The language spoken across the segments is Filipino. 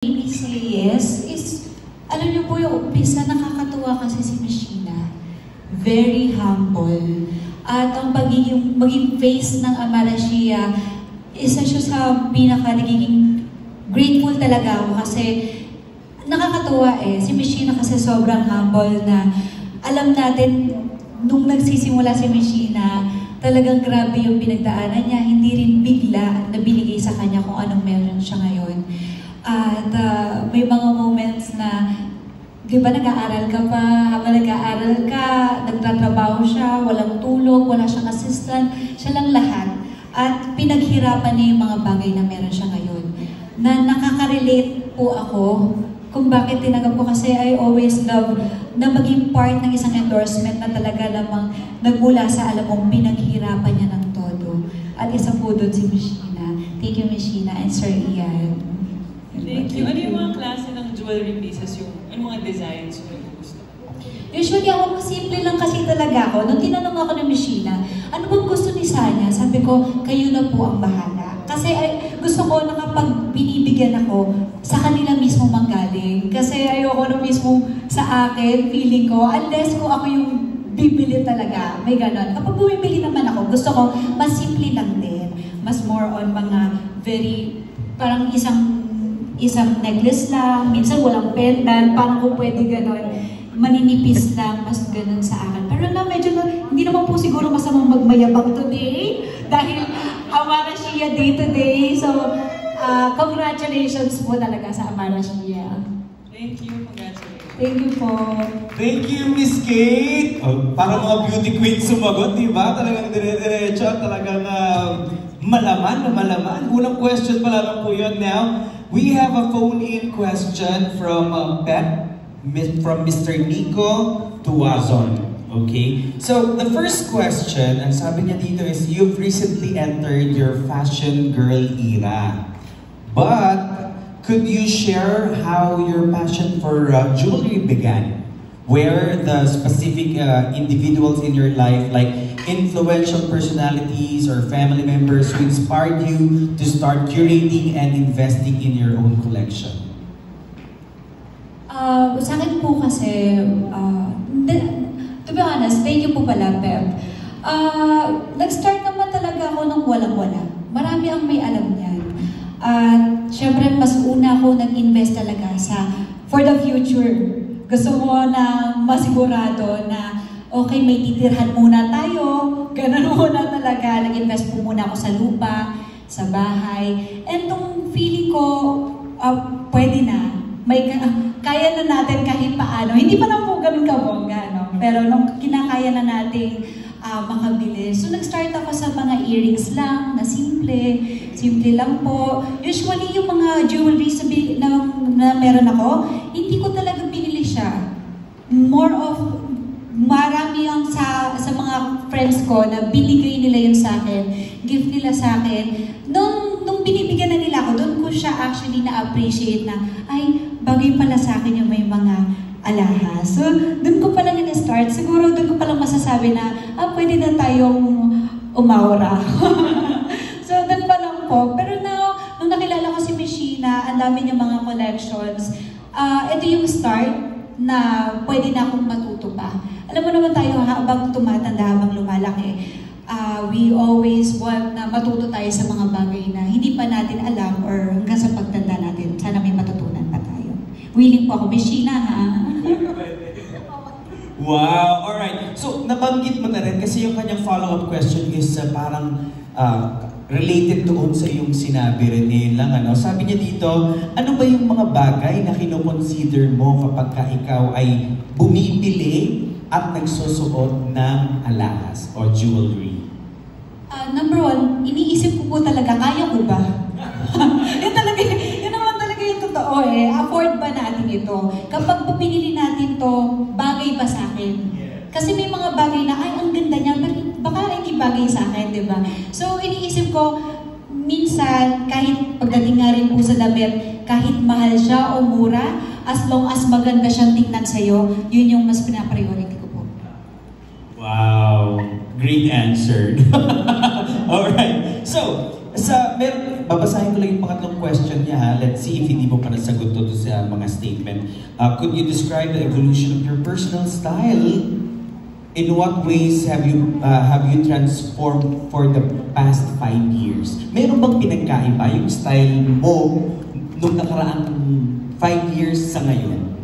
Baby Say Yes is, alam niyo po yung umpisa, nakakatuwa kasi si Machina. Very humble. At ang maging face ng Amarachia, isa siya sa nagiging grateful talaga ako kasi nakakatuwa si Machina kasi sobrang humble na alam natin nung nagsisimula si Machina, talagang grabe yung pinagdaanan niya, hindi rin bigla na binigay sa kanya kung anong meron siya ngayon. At may mga moments na, di ba nag-aaral ka pa, habang nag-aaral ka, nagtatrabaho siya, walang tulog, wala siyang assistant, siya lang lahat. At pinaghirapan niya yung mga bagay na meron siya ngayon. Na nakaka-relate po ako kung bakit tinanggap ko kasi I always love na maging part ng isang endorsement na talaga namang nagmula sa alam mong pinaghirapan niya ng todo. At isa po doon si Machina. Thank you, Machina and Sir Ian. Thank you. Ano yung mga klase ng jewelry pieces, yung mga designs yung gusto? Usually ako, simple lang kasi talaga ako. Nung tinanong ako ng Machina, ano bang gusto ni Sanya? Sabi ko, kayo na po ang bahala. Kasi gusto ko na kapag binibigyan ako, sa kanila mismo manggaling. Kasi ayoko na mismo sa akin, feeling ko, unless kung ako yung bibili talaga, may ganon. Kapag bumibili naman ako, gusto ko, mas simple lang din. Mas more on mga very, parang isang necklace lang, minsan walang pendant, parang kung pwede ganon, maninipis lang, mas ganon sa akin. Pero na medyo, hindi naman po siguro masamang magmayabang today, dahil Amarachia day to day. So, congratulations po talaga sa Amarachia. Thank you, congratulations. Thank you po. Thank you, Miss Kate. Oh, parang mga beauty queen sumagot, di ba? Talagang dire-diretso, talagang malaman na malaman. Unang question pala lang po yun. Now, we have a phone-in question from Pep, from Mr. Nico Tuazon. Okay? So, the first question, ang sabi niya dito is, you've recently entered your fashion girl era. But, could you share how your passion for jewelry began? Where the specific individuals in your life, like influential personalities or family members who inspired you to start curating and investing in your own collection? Sa akin po kasi, to be honest, thank you po pala, Pep. Nag-start naman talaga ako ng walang-wala. Marami ang may alam niyan. At syempre, mas una ako nag-invest talaga for the future. Gusto mo na masigurado na, okay, may titirhan muna tayo. Ganun muna talaga. Nag-invest po muna ako sa lupa, sa bahay. And nung feeling ko, pwede na. Kaya na natin kahit paano. Hindi pa lang po ganun kabongga, no? Pero nung kinakaya na natin makabili. So nag-start ako sa mga earrings lang, na simple lang po. Usually yung mga jewelry na meron ako, hindi ko talaga binili siya. More of, marami yung sa mga friends ko na binigay nila yun sa akin, gift nila sa akin. Nung binibigyan na nila ako, doon ko siya actually na-appreciate na, ay, bagay pala sa akin yung may mga alahas. So, doon ko palang in-start. Siguro doon ko palang masasabi na, pwede na tayong umaura. So, doon pa lang po. Pero now, nung nakilala ko si Machina, ang dami niya mga collections, ito yung start na pwede na akong matuto pa. Alam mo naman tayo, habang tumatanda, habang lumalaki, we always want na matuto tayo sa mga bagay na hindi pa natin alam or hanggang sa pagtanda natin, sana may matutunan pa tayo. Willing po ako, Machina, ha? Wow! Alright. So, nabanggit mo na rin kasi yung kanyang follow-up question is parang related doon sa yung sinabi rin lang. Sabi niya dito, ano ba yung mga bagay na kinoconsider mo kapag ka ikaw ay bumibili at nagsusuot ng alahas o jewelry? Number one, iniisip ko po talaga, kaya ko ba? Yun naman talaga yung totoo Afford ba natin ito? Kapag pinili natin to, bagay ba sa akin? Kasi may mga bagay na, ay, ang ganda niya, baka hindi bagay sa akin, di ba? So, iniisip ko, minsan, kahit pagdating nga rin po sa damit, kahit mahal siya o mura, as long as maganda siyang tingnan sa'yo, yun yung mas pinapriority ko po. Wow! Great answer. Alright. So, Babasahin ko lang yung pangatlong question niya ha. Let's see if hindi mo pa nasagot to sa mga statement. Could you describe the evolution of your personal style? In what ways have you transformed for the past 5 years? Meron bang pinagkaiba yung style mo nung nakaraang 5 years sa ngayon?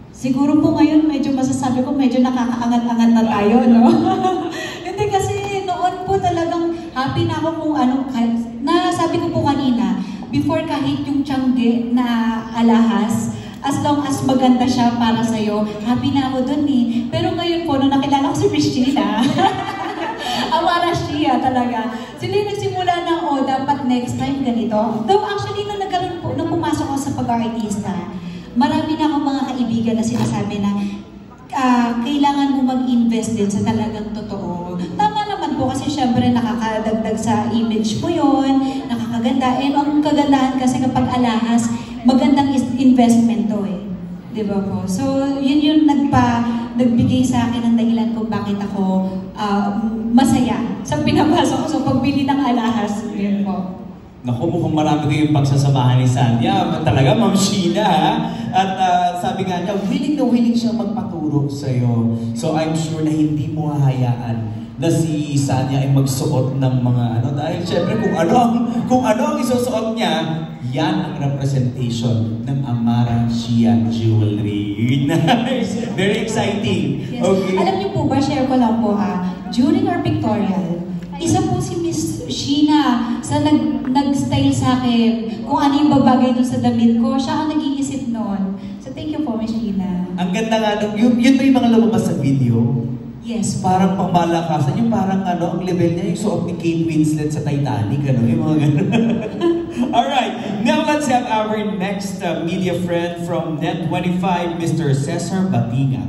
Siguro po ngayon, medyo masasabi ko, medyo nakakaangat-angat na tayo, no? Hindi kasi noon po talagang happy na ako kung ano, sabi ko po kanina, before kahit yung tiyangge na alahas, as long as maganda siya para sa'yo, happy na ako dun eh. Pero ngayon po, nung nakilala ko si Christina, Amara Shia talaga. Sila yung nagsimula ng, dapat next time ganito. Though actually, nung pumasok ako sa pag-artista, marami na akong mga kaibigan na sinasabi na kailangan mo mag-invest din sa talagang totoo. Tama naman po kasi syempre nakakadagdag sa image mo yon, nakakaganda. And ang kagandahan kasi kapag alahas, magandang investment to eh. Di ba po? So yun yung nagbigay sa akin ng dahilan kung bakit ako masaya sa pinapasok ko sa pagbili ng alahas. Yun po. Naku, mukhang marami kayong pagsasamahan ni Sanya. Talaga, Ma'am Sheena, ha? At sabi nga niya, willing na willing siyang magpaturo sa'yo. So I'm sure na hindi mo hahayaan na si Sanya ay magsuot ng mga dahil syempre kung ano ang isusuot niya, yan ang representation ng Amara Shia Jewelry. Nice! Very exciting! Yes. Okay. Alam niyo po ba, share ko lang po during our pictorial, isa po si Miss Sheena sa nag-style sa akin kung ano yung babagay doon sa damit ko. Siya ang nag-iisip noon. So thank you po, Miss Sheena. Ang ganda nga yun ba yung mga lumabas sa video? Yes. Parang pangmalakasan, yung parang ang level niya, yung suot ni Kate Winslet sa Titanic, yung mga gano'n. Alright, now let's have our next media friend from Net25, Mr. Cesar Batiga.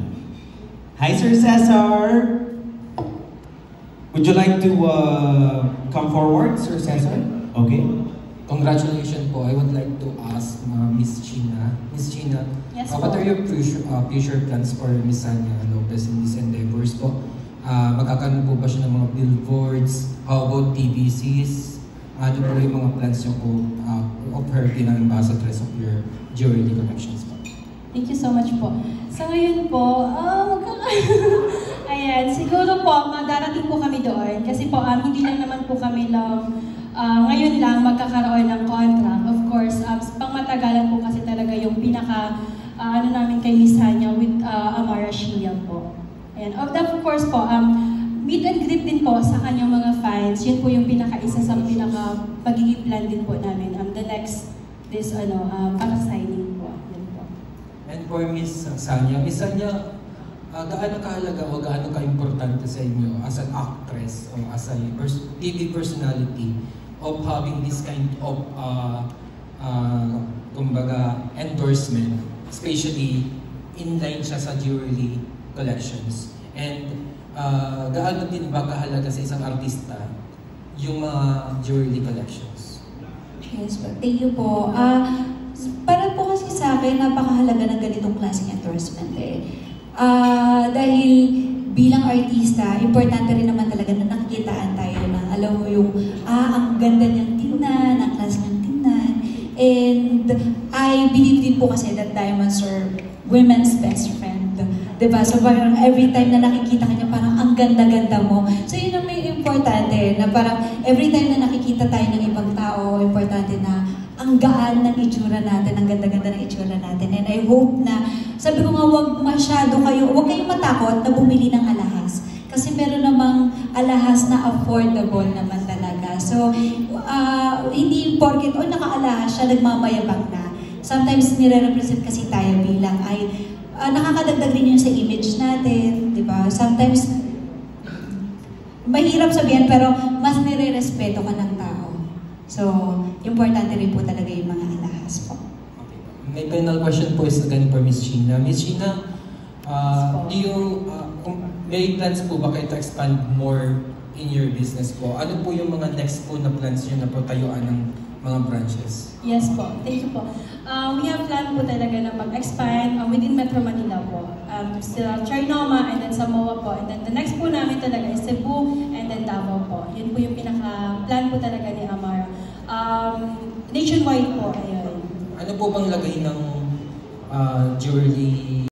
Hi, Sir Cesar! Would you like to come forward, Sir Cesar? Okay. Congratulations po. I would like to ask Miss Sheena. Miss Sheena, Yes, what po. are your future plans for Miss Sanya Lopez in these endeavors po? Magkakaroon po ba siya ng mga billboards? How about TVCs? Ano po yung mga plans niyo po of her bilang ambassadress of your jewelry collections po? Thank you so much po. So ngayon po, ayan, siguro po, darating po kami doon. Kasi po, hindi lang naman po kami ngayon lang magkakaroon ng contract. Of course, pangmatagalan po kasi talaga yung namin kay Miss Hanya with Amara Shia po. Ayan. Of course po, meet and greet din po sa kanyang mga fans. Yun po yung isa sa magiging plan din po namin. The next, para signing po. Yan po. And for Miss Sanya, gaano kahalaga o gaano ka-importante sa inyo as an actress o as a TV personality of having this kind of endorsement, especially in-line siya sa jewelry collections. And gaano din ba kahalaga sa isang artista yung mga jewelry collections? Yes, thank you po. Para po kasi sa akin, napakahalaga ng ganitong klaseng endorsement eh. Dahil bilang artista, importante rin naman talaga na nakikitaan tayo na alam mo yung, ang ganda niyang tingnan, ang klase niyang tingnan. And I believe din po kasi that diamonds are women's best friend. Diba? So parang every time na nakikita ka niya, parang ang ganda-ganda mo. So yun ang may importante, na parang every time na nakikita tayo ng ibang tao, importante na ang gaan ng itsura natin, ang ganda-ganda ng itsura natin. And I hope na, sabi ko nga, huwag kayong matakot na bumili ng alahas. Kasi meron namang alahas na affordable naman talaga. So, hindi porket, naka-alahas siya, nagmamayabang na. Sometimes nire-represent kasi tayo bilang nakakadagdag rin yun sa image natin, di ba? Sometimes, mahirap sabihin, pero mas nire-respeto ka ng tao. So, importante rin po talaga yung mga alahas po. Okay. May final question po is again for Miss Sheena. Miss Sheena, may plans po ba kayo to expand more in your business po? Ano po yung mga next po na plans nyo na patayuan ng mga branches? Yes po. Thank you po. We have plan po talaga na mag-expand within Metro Manila po. Sa Trinoma and then Samoa po. And then the next po namin talaga is Cebu and then Davao po. Yun po yung pinaka-plan po talaga ni Amara nationwide po, ayun. Ano po bang lagay ng jewelry